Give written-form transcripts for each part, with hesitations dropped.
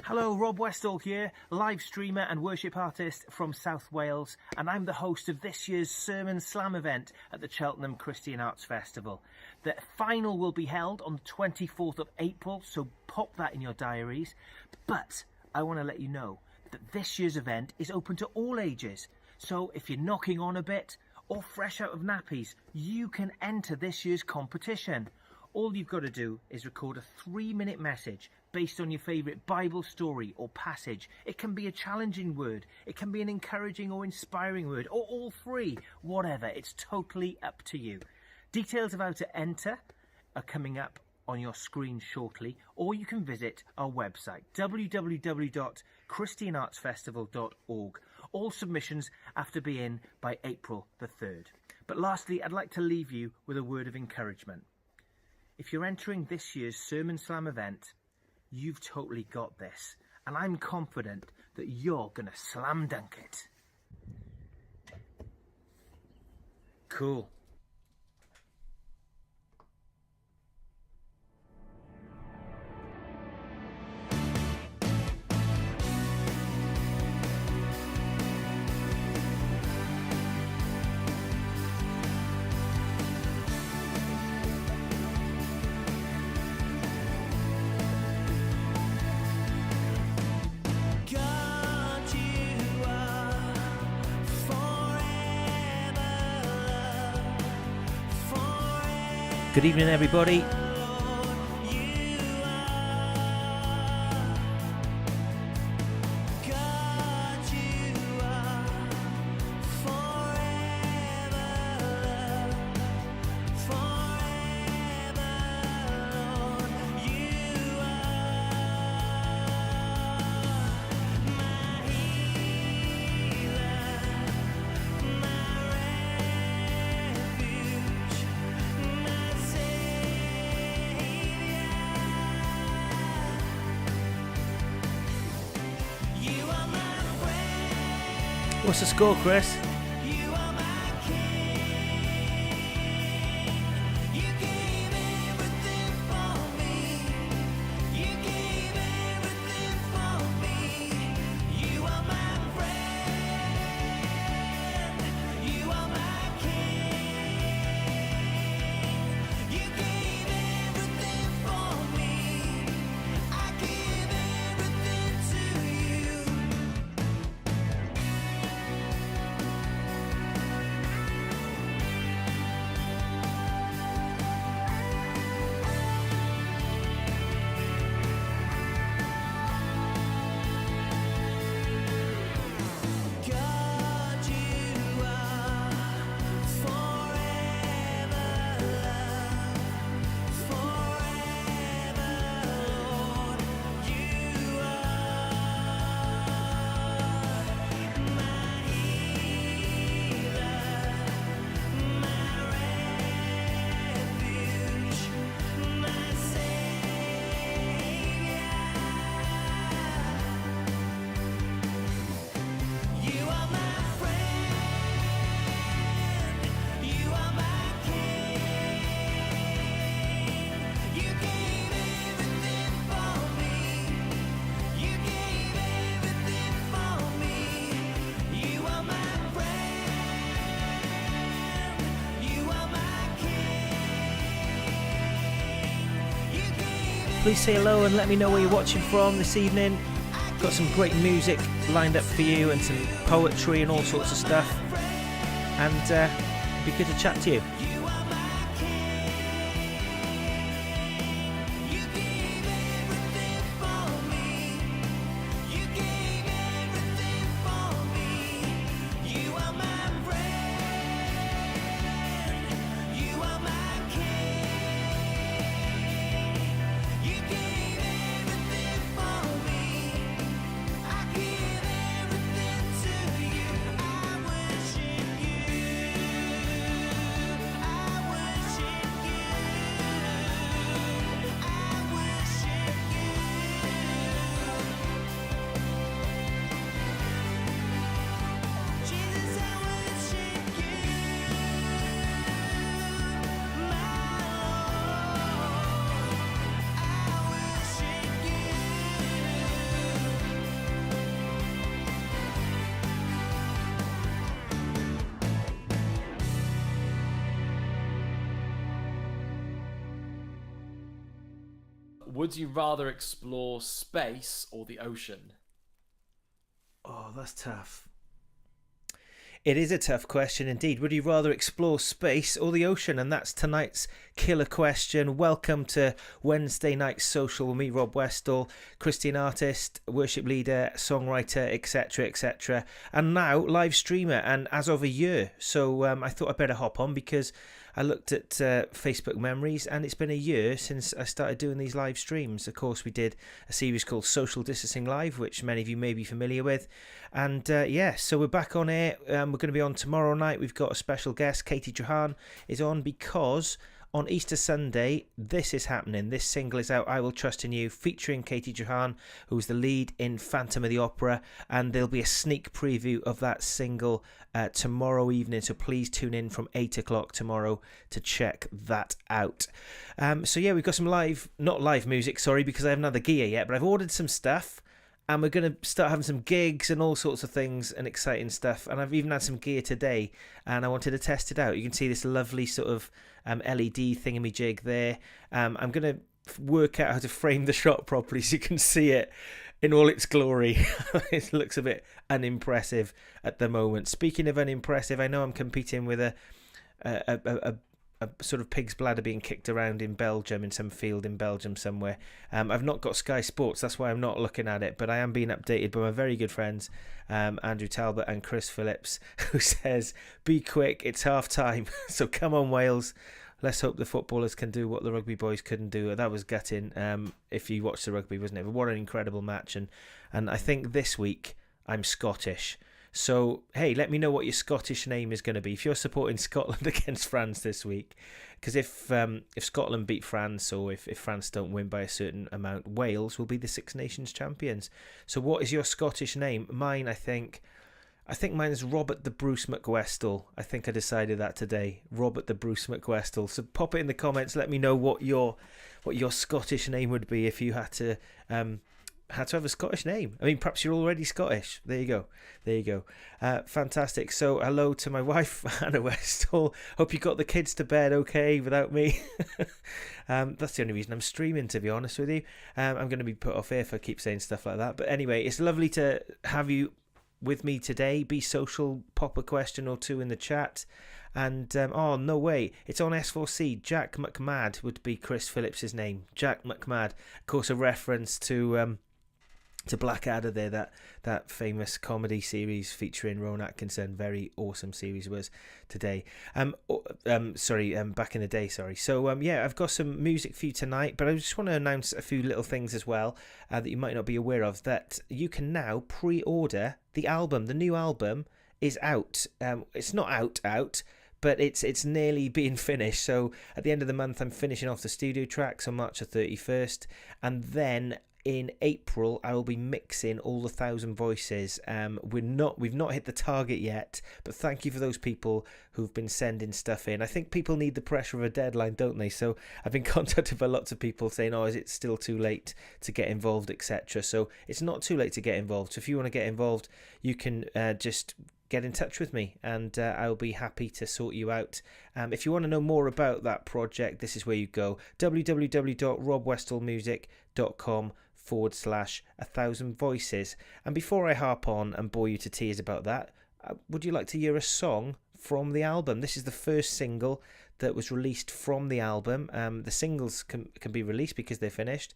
Hello, Rob Westall here, live streamer and worship artist from South Wales, and I'm the host of this year's Sermon Slam event at the Cheltenham Christian Arts Festival. The final will be held on the 24th of April, so pop that in your diaries. But I want to let you know that this year's event is open to all ages. So if you're knocking on a bit or fresh out of nappies, you can enter this year's competition. All you've got to do is record a 3-minute message based on your favourite Bible story or passage. It can be a challenging word, it can be an encouraging or inspiring word, or all three, whatever. It's totally up to you. Details of how to enter are coming up on your screen shortly, or you can visit our website, www.christianartsfestival.org. All submissions have to be in by April the 3rd. But lastly, I'd like to leave you with a word of encouragement. If you're entering this year's Sermon Slam event, you've totally got this. And I'm confident that you're going to slam dunk it. Cool. Good evening, everybody. What's the score, Chris? Please say hello and let me know where you're watching from this evening. Got some great music lined up for you and some poetry and all sorts of stuff. And it'd be good to chat to you. Would you rather explore space or the ocean? Oh, that's tough. It is a tough question indeed. Would you rather explore space or the ocean? And that's tonight's killer question. Welcome to Wednesday Night Social with me, Rob Westall, Christian artist, worship leader, songwriter, etc., etc. And now live streamer, and as of a year. So I thought I'd better hop on because I looked at Facebook memories, and it's been a year since I started doing these live streams. Of course, we did a series called Social Distancing Live, which many of you may be familiar with. And so we're back on air. We're going to be on tomorrow night. We've got a special guest. Katie Johan is on because on Easter Sunday, this is happening. This single is out, I Will Trust in You, featuring Katie Johan, who's the lead in Phantom of the Opera. And there'll be a sneak preview of that single tomorrow evening. So please tune in from 8 o'clock tomorrow to check that out. We've got some not live music, sorry, because I haven't had the gear yet, but I've ordered some stuff. And we're going to start having some gigs and all sorts of things and exciting stuff. And I've even had some gear today, and I wanted to test it out. You can see this lovely sort of LED thingamajig there. I'm going to work out how to frame the shot properly so you can see it in all its glory. It looks a bit unimpressive at the moment. Speaking of unimpressive, I know I'm competing with a sort of pig's bladder being kicked around in Belgium, in some field in Belgium somewhere. I've not got Sky Sports, that's why I'm not looking at it, but I am being updated by my very good friends Andrew Talbot and Chris Phillips, who says, be quick, it's half time. So come on, Wales, let's hope the footballers can do what the rugby boys couldn't do. That was gutting if you watched the rugby, wasn't it? But what an incredible match. And I think this week I'm Scottish. So, hey, let me know what your Scottish name is going to be if you're supporting Scotland against France this week. Because if Scotland beat France, or if France don't win by a certain amount, Wales will be the Six Nations champions. So what is your Scottish name? Mine, I think mine is Robert the Bruce McWestall. I think I decided that today. Robert the Bruce McWestall. So pop it in the comments. Let me know what your Scottish name would be if you had to have a Scottish name. I mean, perhaps you're already Scottish. There you go. Fantastic. So hello to my wife, Hannah Westall. Hope you got the kids to bed okay without me. That's the only reason I'm streaming, to be honest with you. I'm going to be put off air if I keep saying stuff like that. But anyway, it's lovely to have you with me today. Be social, pop a question or two in the chat. And oh no way, it's on S4C. Jack McMad would be Chris Phillips' name. Jack McMad, of course, a reference to Blackadder there, that famous comedy series featuring Rowan Atkinson. Very awesome series was today. Back in the day, sorry. So I've got some music for you tonight, but I just want to announce a few little things as well that you might not be aware of, that you can now pre-order the album. The new album is out. It's not out, but it's nearly being finished. So at the end of the month, I'm finishing off the studio tracks on March the 31st, and then in April I will be mixing all the 1,000 voices. We've not hit the target yet, but thank you for those people who've been sending stuff in. I think people need the pressure of a deadline, don't they? So I've been contacted by lots of people saying, oh, is it still too late to get involved, etc. So it's not too late to get involved. So if you want to get involved, you can just get in touch with me, and I'll be happy to sort you out. If you want to know more about that project, this is where you go: www.robwestallmusic.com/1,000 voices. And before I harp on and bore you to tears about that, would you like to hear a song from the album? This is the first single that was released from the album. The singles can be released because they're finished.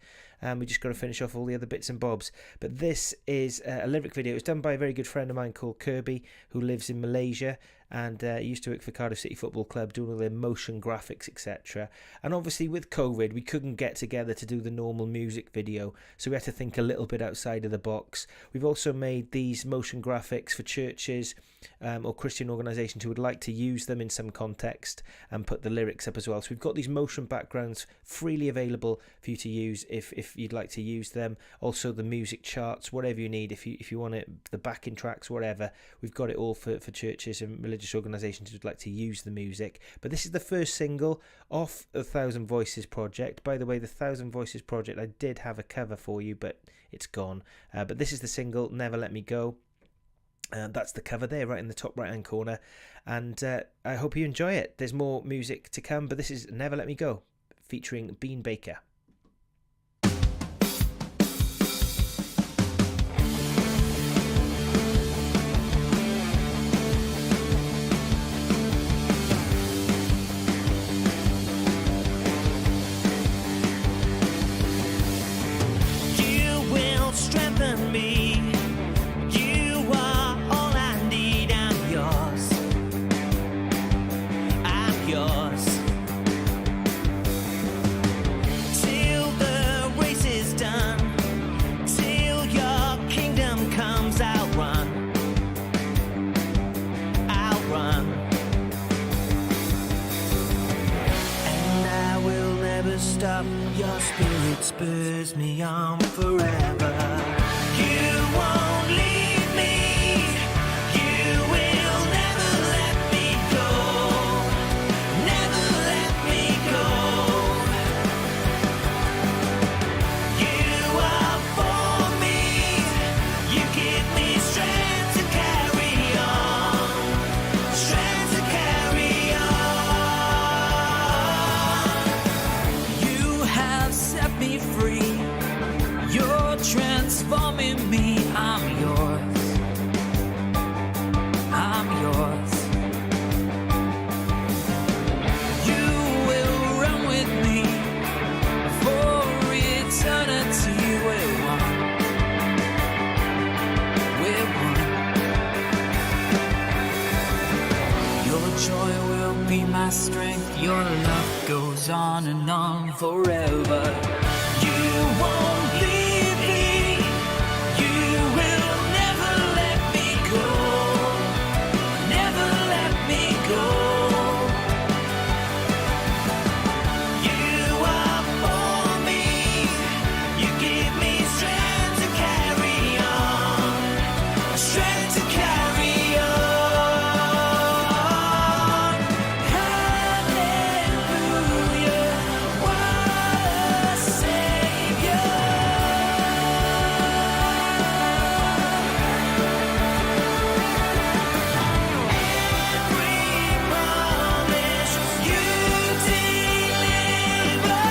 We just got to finish off all the other bits and bobs. But this is a lyric video. It was done by a very good friend of mine called Kirby, who lives in Malaysia, and used to work for Cardiff City Football Club, doing all their motion graphics, etc. And obviously with COVID, we couldn't get together to do the normal music video, so we had to think a little bit outside of the box. We've also made these motion graphics for churches or Christian organisations who would like to use them in some context, and put the lyrics up as well. So we've got these motion backgrounds freely available for you to use if you'd like to use them. Also the music charts, whatever you need, if you want it, the backing tracks, whatever, we've got it all for churches and religious organisations who'd like to use the music. But this is the first single off the 1,000 Voices project. By the way, the 1,000 Voices project, I did have a cover for you, but it's gone. But this is the single, Never Let Me Go. That's the cover there, right in the top right hand corner, and I hope you enjoy it. There's more music to come, but this is Never Let Me Go featuring Bean Baker. spurs me on forever. You won't leave me. You will never let me go. Never let me go. You are for me. You give me strength to carry on. Strength to carry on. You have set me free. You're transforming me. I'm yours. I'm yours. You will run with me for eternity. We're one. We're one. Your joy will be my strength. Your love goes on and on forever. You won't leave me. You will never let me go. Never let me go. You are for me. You give me strength to carry on. Strength to carry on. Hallelujah. What a Savior. Every promise you deliver.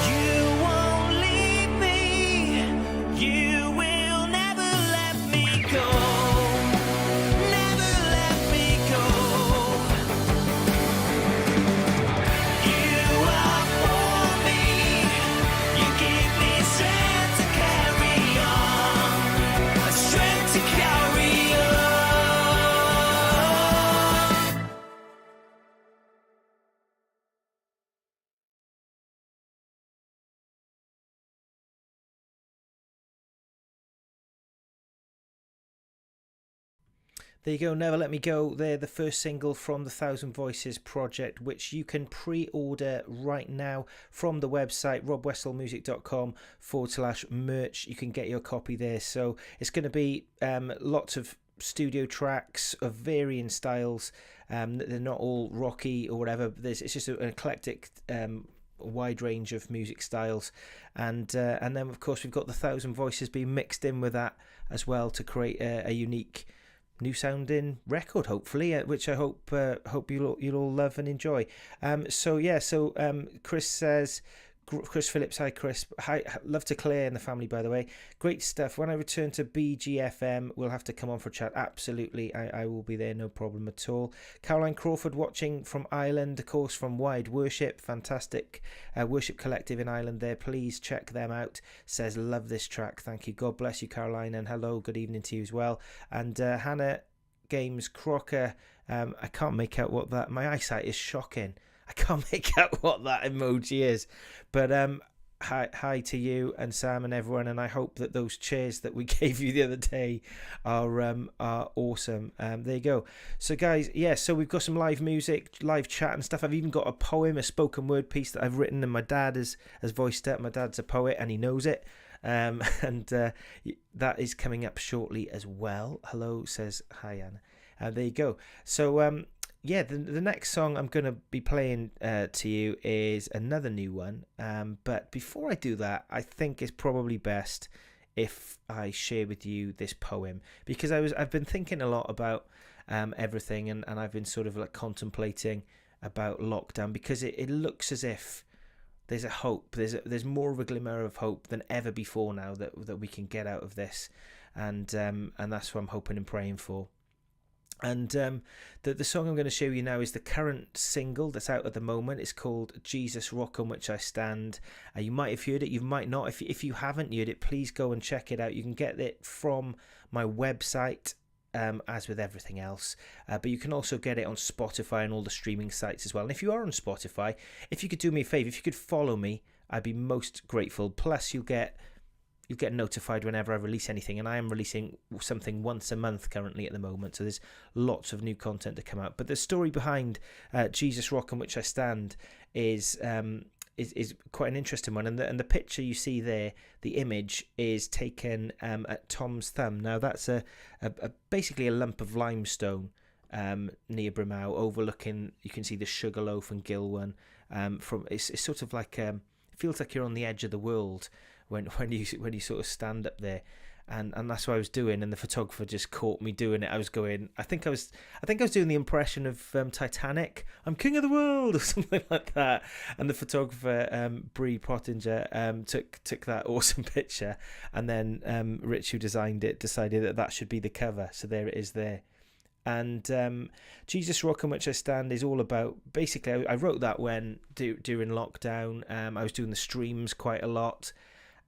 You won't leave me. You will never let me go. Never let me go. You are for me. You give me strength to carry on. Strength to carry on. There you go, Never Let Me Go. They're the first single from the Thousand Voices project, which you can pre-order right now from the website robwestallmusic.com/merch. You can get your copy there. So it's going to be lots of studio tracks of varying styles. They're not all rocky or whatever. It's just an eclectic wide range of music styles, and then of course we've got the Thousand Voices being mixed in with that as well to create a unique new sounding record, hopefully, which I hope you'll all love and enjoy. Chris says, Chris Phillips, hi Chris, hi, love to Claire and the family, by the way, great stuff. When I return to BGFM, we'll have to come on for a chat. Absolutely, I will be there, no problem at all. Caroline Crawford watching from Ireland, of course, from Wide Worship, fantastic worship collective in Ireland there, please check them out. Says, love this track, thank you, God bless you, Caroline, and hello, good evening to you as well. And Hannah Games Crocker, I can't make out what that, my eyesight is shocking, I can't make out what that emoji is, but hi to you and Sam and everyone, and I hope that those chairs that we gave you the other day are awesome. There you go. So guys, so we've got some live music, live chat and stuff. I've even got a poem, a spoken word piece that I've written, and my dad has voiced it. My dad's a poet and he knows it, and that is coming up shortly as well. Hello, says hi Anna. There you go. So the next song I'm going to be playing to you is another new one. But before I do that, I think it's probably best if I share with you this poem, because I've been thinking a lot about everything, and I've been sort of like contemplating about lockdown, because it looks as if there's a hope. There's more of a glimmer of hope than ever before now that we can get out of this, and that's what I'm hoping and praying for. And the song I'm going to show you now is the current single that's out at the moment. It's called Jesus, Rock on Which I Stand. You might have heard it, you might not. If you haven't heard it, please go and check it out. You can get it from my website, as with everything else. But you can also get it on Spotify and all the streaming sites as well. And if you are on Spotify, if you could do me a favour, if you could follow me, I'd be most grateful. Plus, you'll get notified whenever I release anything, and I am releasing something once a month currently at the moment, so there's lots of new content to come out. But the story behind Jesus, Rock on Which I Stand is quite an interesting one, and the picture you see there, the image, is taken at Tom's Thumb. Now that's a basically a lump of limestone near Brimau, overlooking, you can see the Sugarloaf and Gilwan. From it's sort of like it feels like you're on the edge of the world when you sort of stand up there, and that's what I was doing, and the photographer just caught me doing it. I think I was doing the impression of Titanic. I'm king of the world, or something like that. And the photographer Bree Pottinger took that awesome picture, and then Rich, who designed it, decided that should be the cover. So there it is there. And Jesus, Rock on Which I Stand is all about, basically, I wrote that when during lockdown. I was doing the streams quite a lot,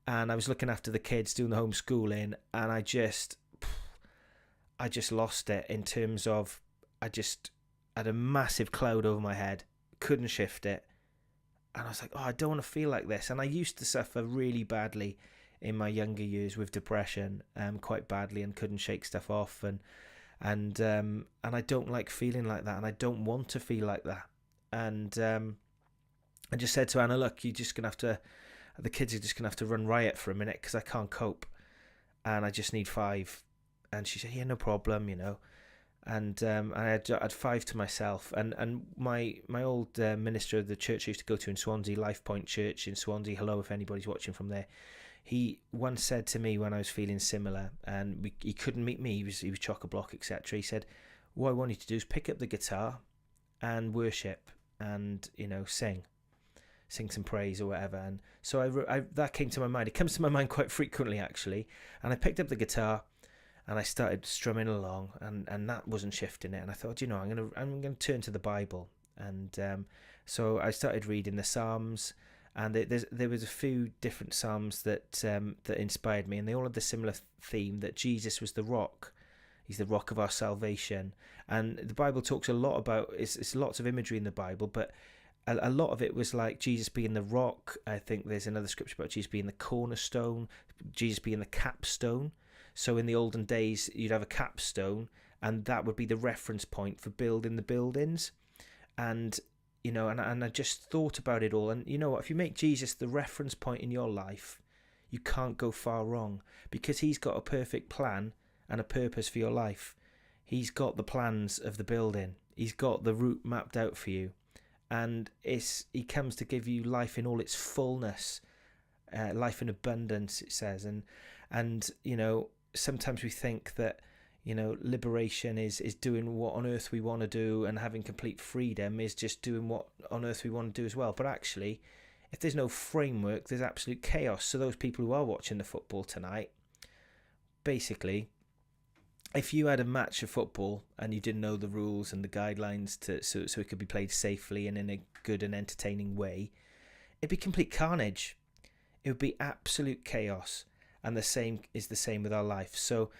and I was looking after the kids, doing the homeschooling, and I just lost it in terms of, I just had a massive cloud over my head, couldn't shift it, and I was like, oh, I don't want to feel like this. And I used to suffer really badly in my younger years with depression, quite badly, and couldn't shake stuff off, and I don't like feeling like that, and I don't want to feel like that. And I just said to Anna, look, you're just gonna have to, the kids are just gonna have to run riot for a minute, because I can't cope, and I just need 5. And she said, yeah, no problem, And I had 5 to myself, and my old minister of the church I used to go to in Swansea, Life Point Church in Swansea, hello if anybody's watching from there, he once said to me when I was feeling similar, and he couldn't meet me, he was chock-a-block, etc. He said, what I want you to do is pick up the guitar and worship, and sing some praise or whatever. And so I that came to my mind. It comes to my mind quite frequently, actually. And I picked up the guitar and I started strumming along, and that wasn't shifting it. And I thought, I'm gonna turn to the Bible. And so I started reading the Psalms, and there was a few different Psalms that inspired me, and they all had the similar theme that Jesus was the rock. He's the rock of our salvation. And the Bible talks a lot about, it's lots of imagery in the Bible, but a lot of it was like Jesus being the rock. I think there's another scripture about Jesus being the cornerstone, Jesus being the capstone. So in the olden days, you'd have a capstone, and that would be the reference point for building the buildings. And and I just thought about it all. And you know what? If you make Jesus the reference point in your life, you can't go far wrong, because he's got a perfect plan and a purpose for your life. He's got the plans of the building. He's got the route mapped out for you. And he comes to give you life in all its fullness, life in abundance, it says. And sometimes we think that, liberation is doing what on earth we want to do, and having complete freedom is just doing what on earth we want to do as well. But actually, if there's no framework, there's absolute chaos. So those people who are watching the football tonight, basically, if you had a match of football and you didn't know the rules and the guidelines so it could be played safely and in a good and entertaining way, it'd be complete carnage. It would be absolute chaos. And the same with our life. So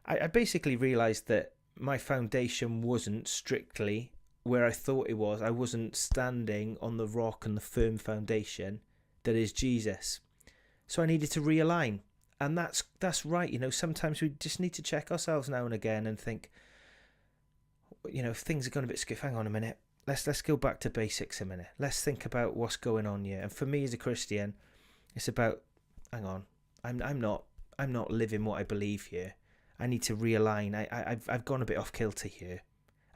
I basically realised that my foundation wasn't strictly where I thought it was. I wasn't standing on the rock and the firm foundation that is Jesus. So I needed to realign. And that's right. Sometimes we just need to check ourselves now and again and think, if things are going a bit skiff, hang on a minute. Let's go back to basics a minute. Let's think about what's going on here. And for me as a Christian, it's about, hang on, I'm not living what I believe here. I need to realign. I've gone a bit off kilter here.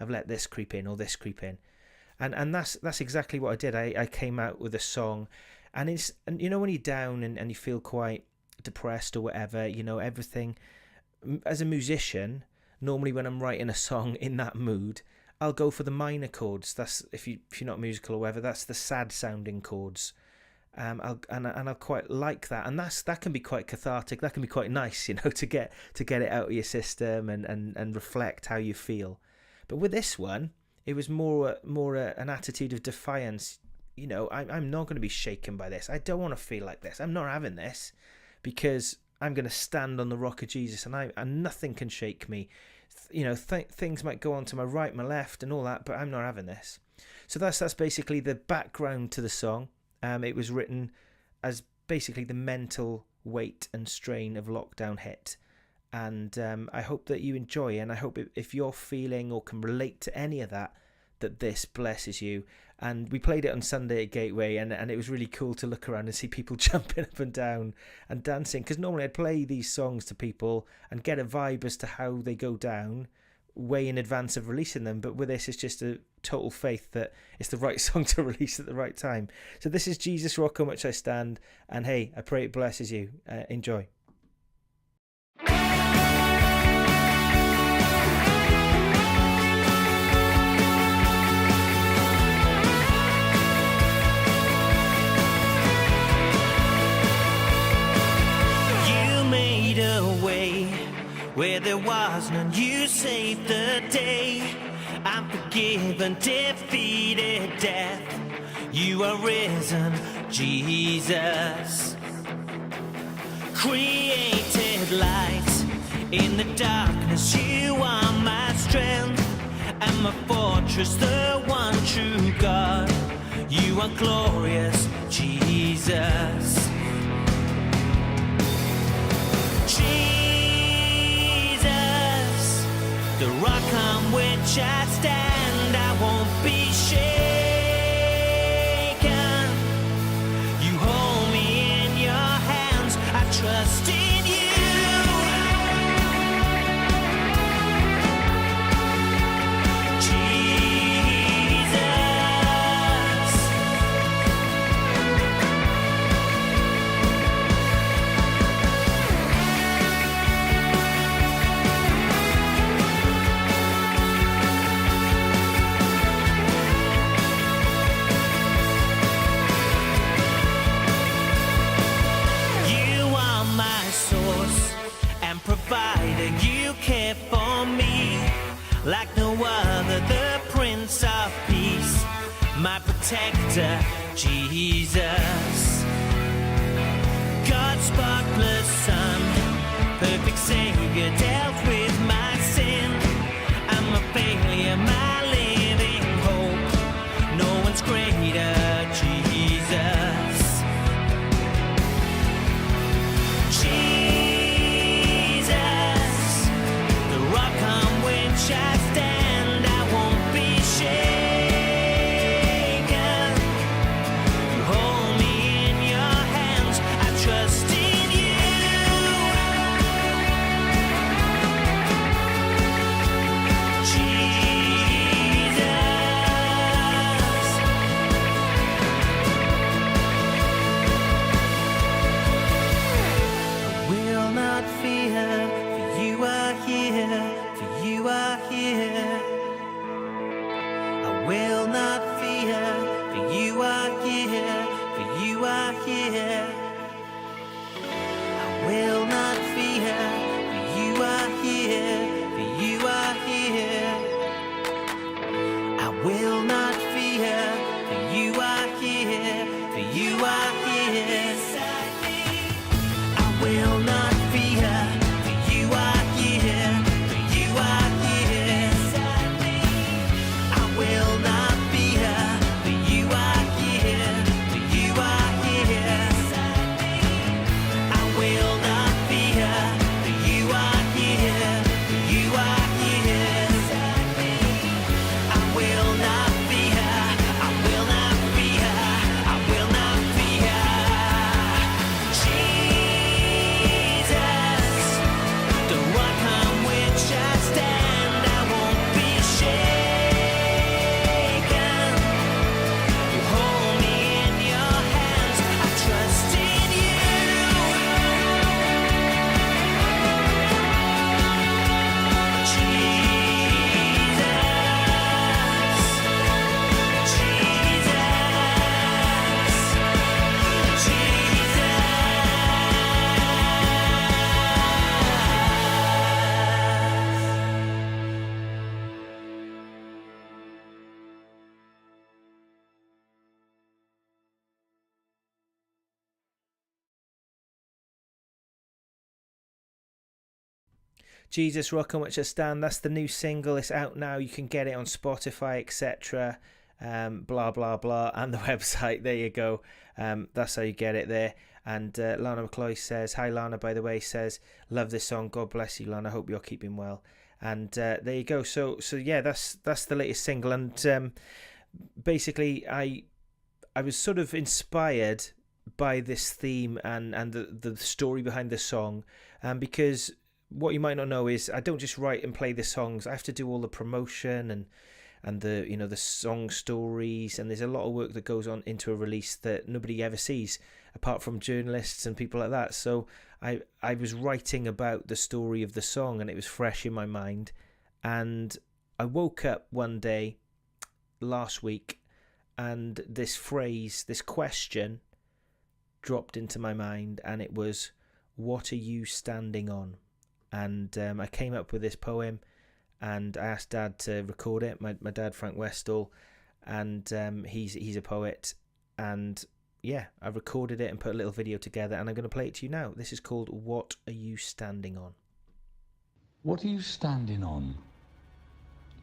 I've let this creep in or this creep in. And that's exactly what I did. I came out with a song, and when you're down and you feel quite depressed or whatever, everything, as a musician, normally when I'm writing a song in that mood, I'll go for the minor chords. That's if you're not musical or whatever, that's the sad sounding chords. I'll quite like that, and that can be quite cathartic. That can be quite nice, to get it out of your system and reflect how you feel. But with this one, it was more an attitude of defiance. You know, I'm not going to be shaken by this. I don't want to feel like this. I'm not having this, because I'm going to stand on the rock of Jesus, and nothing can shake me. You know, things might go on to my right, my left, and all that, but I'm not having this. So that's basically the background to the song. It was written as basically the mental weight and strain of lockdown hit. And I hope that you enjoy, and I hope if you're feeling or can relate to any of that, that this blesses you. And we played it on Sunday at Gateway, and it was really cool to look around and see people jumping up and down and dancing, because normally I'd play these songs to people and get a vibe as to how they go down way in advance of releasing them, but with this it's just a total faith that it's the right song to release at the right time. So this is Jesus Rock on Which I Stand, and hey, I pray it blesses you. Enjoy. Where there was none, you saved the day. I'm forgiven, defeated death. You are risen, Jesus. Created light in the darkness. You are my strength and my fortress, the one true God. You are glorious, Jesus. The rock on which I stand, I won't be shaken. You hold me in your hands, I trust in you. Provider, you care for me like no other, the Prince of Peace, my protector, Jesus. God's spotless Son, perfect Savior, dealt with my sin. I'm a failure, my living hope. No one's greater, Jesus. I stand, I won't be shaken. You hold me Jesus, Rock on Which I Stand. That's the new single. It's out now. You can get it on Spotify, etc. Blah, blah, blah. And the website. There you go. That's how you get it there. And Lana McCloy says, hi Lana, by the way, says, love this song. God bless you, Lana. Hope you're keeping well. And there you go. So yeah, that's the latest single. And basically, I was sort of inspired by this theme and the story behind the song, because what you might not know is I don't just write and play the songs. I have to do all the promotion and the the song stories, and there's a lot of work that goes on into a release that nobody ever sees apart from journalists and people like that. So I was writing about the story of the song, and it was fresh in my mind. And I woke up one day last week, and this phrase, this question dropped into my mind, and it was, what are you standing on? And I came up with this poem, and I asked Dad to record it. My dad, Frank Westall, and he's a poet, and yeah, I recorded it and put a little video together, and I'm going to play it to you now. This is called What Are You Standing On? What are you standing on?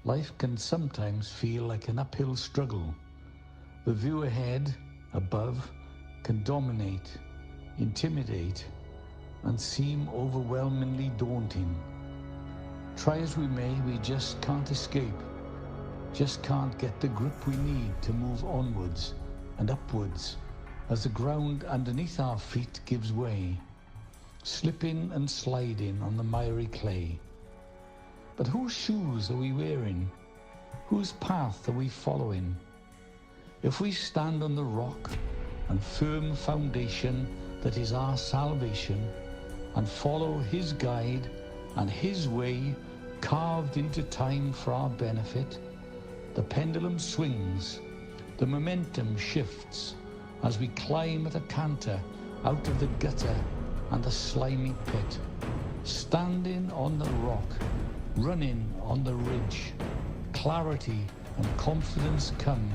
Life can sometimes feel like an uphill struggle. The view ahead, above, can dominate, intimidate, and seem overwhelmingly daunting. Try as we may, we just can't escape, just can't get the grip we need to move onwards and upwards as the ground underneath our feet gives way, slipping and sliding on the miry clay. But whose shoes are we wearing? Whose path are we following? If we stand on the rock and firm foundation that is our salvation, and follow his guide and his way carved into time for our benefit, the pendulum swings, the momentum shifts as we climb at a canter out of the gutter and the slimy pit, standing on the rock, running on the ridge. Clarity and confidence come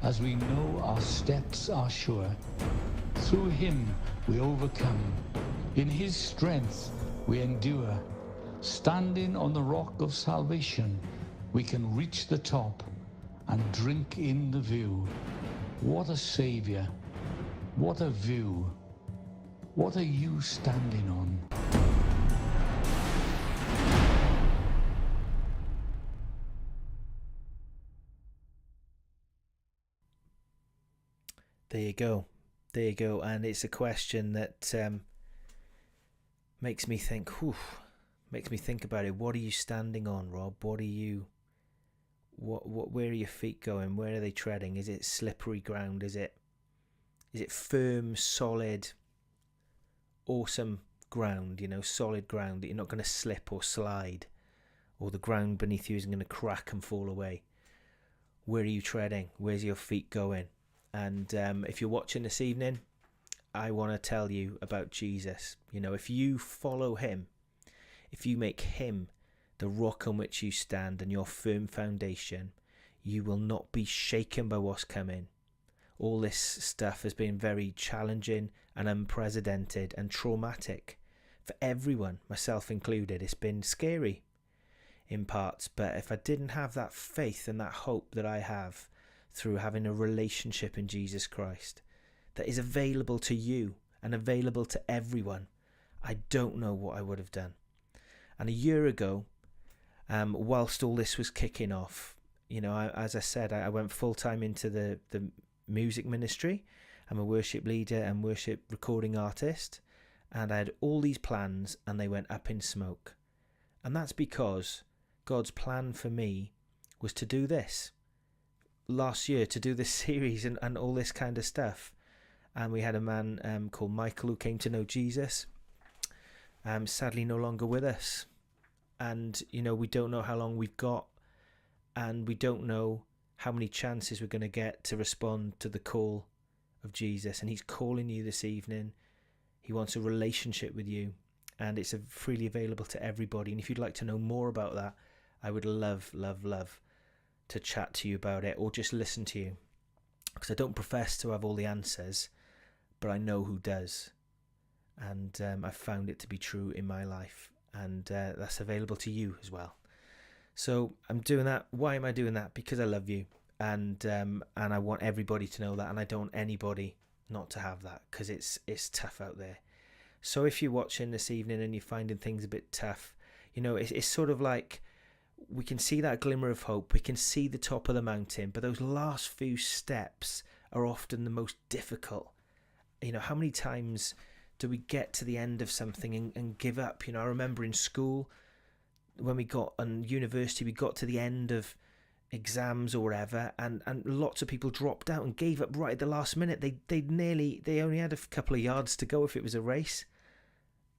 as we know our steps are sure. Through him we overcome. In his strength we endure. Standing on the rock of salvation, we can reach the top and drink in the view. What a saviour. What a view. What are you standing on? There you go. There you go. And it's a question that makes me think, makes me think about it. What are you standing on, Rob? What are you, where are your feet going? Where are they treading? Is it slippery ground? Is it firm, solid, awesome ground, solid ground that you're not going to slip or slide, or the ground beneath you isn't going to crack and fall away? Where are you treading? Where's your feet going? And if you're watching this evening, I want to tell you about Jesus. If you follow him, if you make him the rock on which you stand and your firm foundation, you will not be shaken by what's coming. All this stuff has been very challenging and unprecedented and traumatic for everyone, myself included. It's been scary in parts, but if I didn't have that faith and that hope that I have through having a relationship in Jesus Christ that is available to you and available to everyone, I don't know what I would have done. And a year ago, whilst all this was kicking off, as I said, I went full-time into the music ministry. I'm a worship leader and worship recording artist, and I had all these plans and they went up in smoke. And that's because God's plan for me was to do this last year, to do this series and all this kind of stuff. And we had a man called Michael who came to know Jesus, sadly no longer with us. And we don't know how long we've got, and we don't know how many chances we're going to get to respond to the call of Jesus. And he's calling you this evening. He wants a relationship with you, and it's freely available to everybody. And if you'd like to know more about that, I would love to chat to you about it, or just listen to you, because I don't profess to have all the answers, but I know who does. And I've found it to be true in my life. and that's available to you as well. So I'm doing that. Why am I doing that? Because I love you, and I want everybody to know that, and I don't want anybody not to have that, because it's tough out there. So if you're watching this evening and you're finding things a bit tough, it's sort of like we can see that glimmer of hope. We can see the top of the mountain, but those last few steps are often the most difficult. How many times do we get to the end of something and give up? I remember in school, when we got on university, we got to the end of exams or whatever, and lots of people dropped out and gave up right at the last minute. They only had a couple of yards to go if it was a race,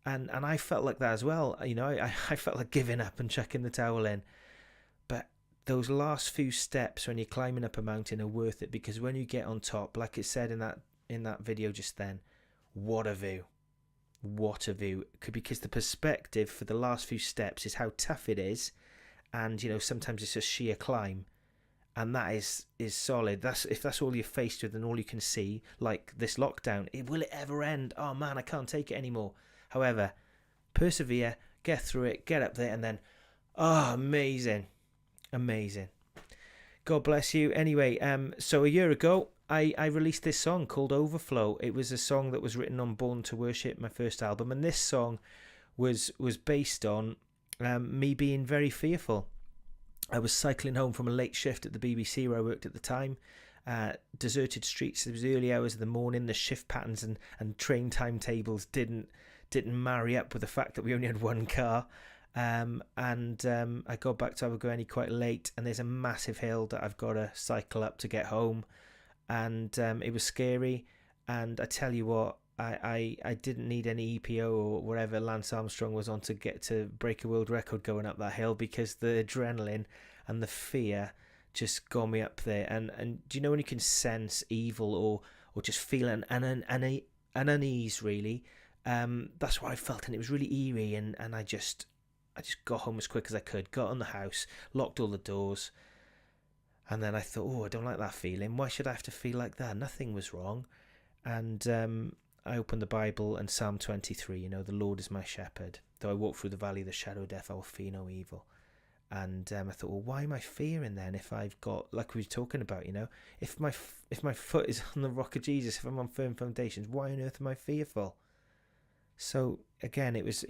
and I felt like that as well. I felt like giving up and chucking the towel in. But those last few steps when you're climbing up a mountain are worth it, because when you get on top, like it said in that video just then, what a view. What a view. Because the perspective for the last few steps is how tough it is, and sometimes it's a sheer climb, and that is solid. If that's all you're faced with and all you can see, like this lockdown, will it ever end? Oh man, I can't take it anymore. However, persevere, get through it, get up there, and then amazing. God bless you. Anyway, so a year ago I released this song called Overflow. It was a song that was written on Born to Worship, my first album, and this song was based on me being very fearful. I was cycling home from a late shift at the BBC where I worked at the time. Deserted streets. It was early hours of the morning. The shift patterns and train timetables didn't marry up with the fact that we only had one car. I got back to Abergwenny quite late, and there's a massive hill that I've got to cycle up to get home, and it was scary. And I tell you what, I didn't need any EPO or whatever Lance Armstrong was on to get to break a world record going up that hill, because the adrenaline and the fear just got me up there. And do you know when you can sense evil or just feel an unease, really? That's what I felt, and it was really eerie. And I just got home as quick as I could, got in the house, locked all the doors, and then I thought, I don't like that feeling. Why should I have to feel like that? Nothing was wrong. And I opened the Bible, and Psalm 23, the Lord is my shepherd. Though I walk through the valley of the shadow of death, I will fear no evil. And I thought, well, why am I fearing then if I've got, like we were talking about, if my foot is on the rock of Jesus, if I'm on firm foundations, why on earth am I fearful? So again, it was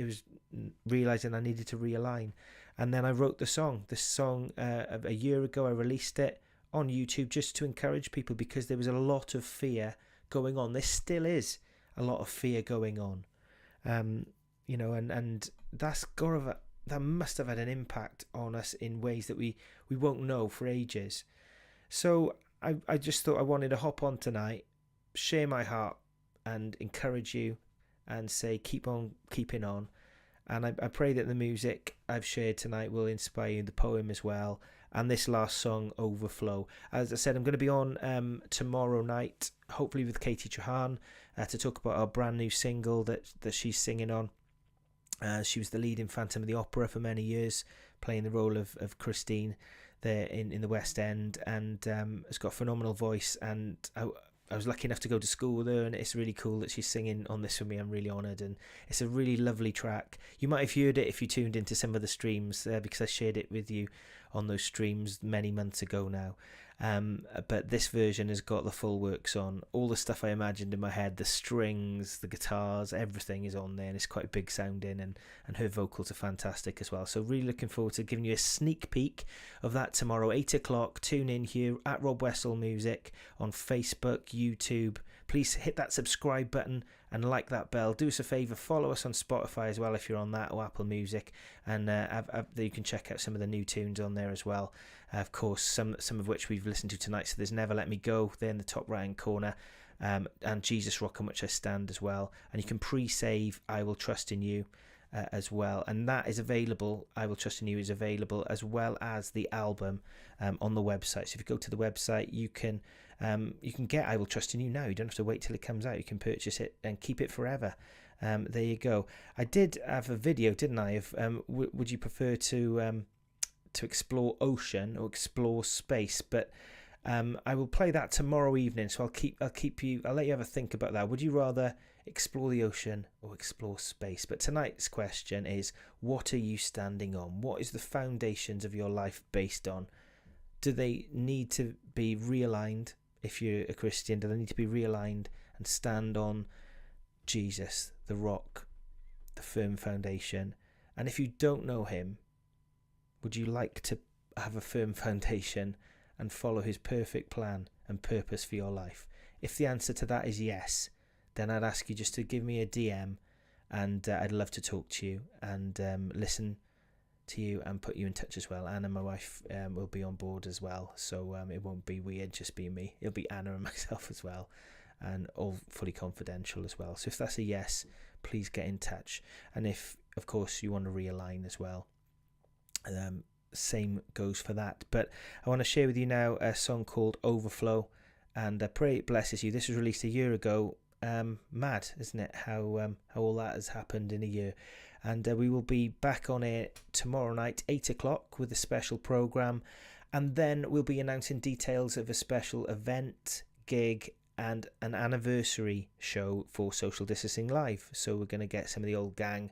realizing I needed to realign, and then I wrote the song. This song a year ago, I released it on YouTube just to encourage people, because there was a lot of fear going on. There still is a lot of fear going on, and that must have had an impact on us in ways that we won't know for ages. So I just thought I wanted to hop on tonight, share my heart, and encourage you, and say keep on keeping on. And I pray that the music I've shared tonight will inspire you, the poem as well, and this last song, Overflow. As I said, I'm going to be on tomorrow night, hopefully with Katie Trahan, to talk about our brand new single that she's singing on. She was the lead in Phantom of the Opera for many years, playing the role of Christine there in the West End, and has got a phenomenal voice. And I was lucky enough to go to school with her, and it's really cool that she's singing on this with me. I'm really honoured, and it's a really lovely track. You might have heard it if you tuned into some of the streams, because I shared it with you on those streams many months ago now. But this version has got the full works on. All the stuff I imagined in my head, the strings, the guitars, everything is on there, and it's quite big sounding, and her vocals are fantastic as well. So really looking forward to giving you a sneak peek of that tomorrow, 8 o'clock. Tune in here at Rob Westall Music on Facebook, YouTube. Please hit that subscribe button and like that bell. Do us a favour, follow us on Spotify as well if you're on that, or Apple Music, and you can check out some of the new tunes on there as well. Of course, some of which we've listened to tonight. So there's Never Let Me Go there in the top right hand corner, and Jesus Rock on Which I Stand as well. And you can pre-save I Will Trust in You as well, and that is available. I Will Trust in You is available, as well as the album on the website. So if you go to the website, you can get I Will Trust in You now. You don't have to wait till it comes out. You can purchase it and keep it forever. There you go. I did have a video, didn't I, of would you prefer to explore ocean or explore space? But I will play that tomorrow evening, so I'll let you have a think about that. Would you rather explore the ocean or explore space. But tonight's question is, what are you standing on? What is the foundations of your life based on? Do they need to be realigned? If you're a Christian, do they need to be realigned and stand on Jesus, the rock, the firm foundation? And if you don't know him, would you like to have a firm foundation and follow his perfect plan and purpose for your life? If the answer to that is yes, then I'd ask you just to give me a DM, and I'd love to talk to you and listen to you and put you in touch as well. Anna, my wife, will be on board as well, so it won't be weird just being me. It'll be Anna and myself as well, and all fully confidential as well. So if that's a yes, please get in touch. And if, of course, you want to realign as well, same goes for that. But I want to share with you now a song called Overflow, and I pray it blesses you. This was released a year ago. Mad, isn't it, how all that has happened in a year. And we will be back on air tomorrow night, 8 o'clock, with a special programme, and then we'll be announcing details of a special event, gig, and an anniversary show for Social Distancing Live. So we're going to get some of the old gang,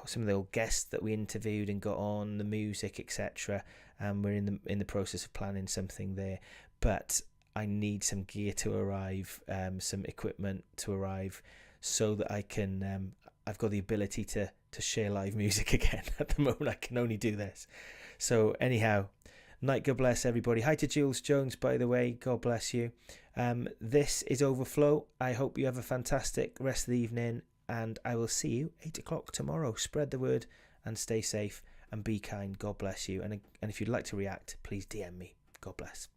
some of the old guests that we interviewed and got on, the music, etc. And we're in the process of planning something there. But I need some gear to arrive, some equipment to arrive, so that I can. I've got the ability to share live music again. At the moment, I can only do this. So anyhow, night. God bless everybody. Hi to Jules Jones, by the way. God bless you. This is Overflow. I hope you have a fantastic rest of the evening, and I will see you 8 o'clock tomorrow. Spread the word and stay safe and be kind. God bless you. And if you'd like to react, please DM me. God bless.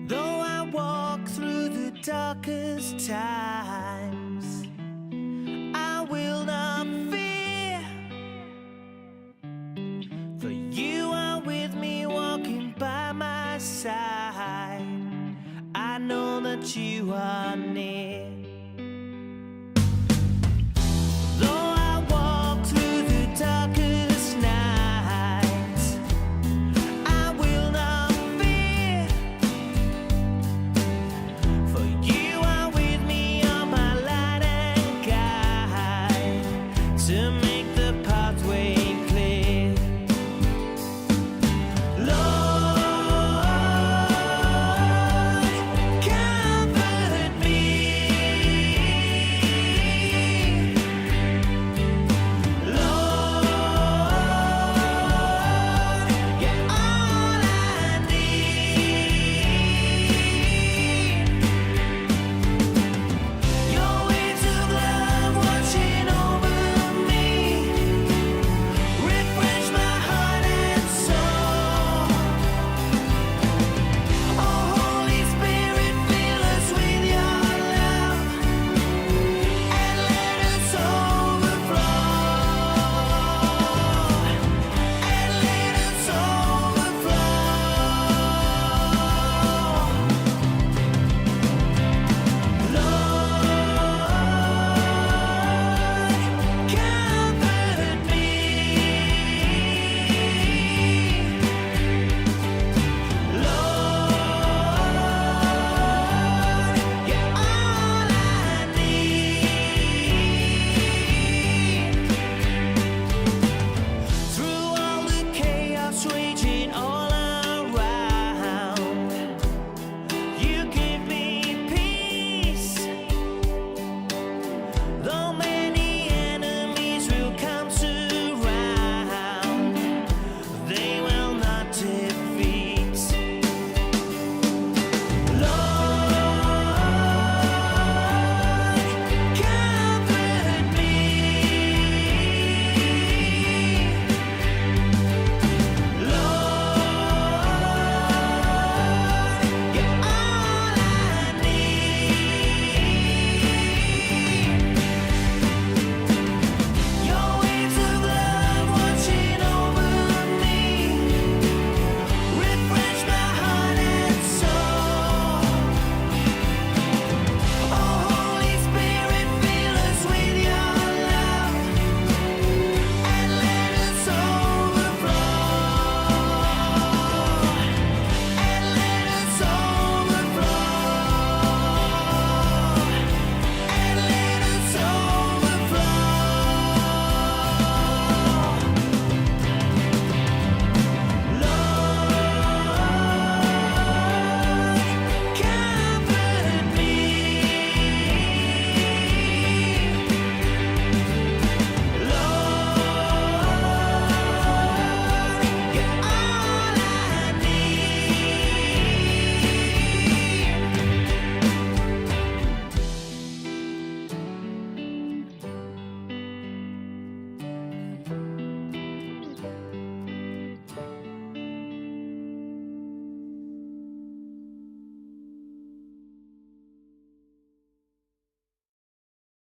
Though I walk through the darkest times, I will not fear, for you are with me, walking by my side. I know that you are near.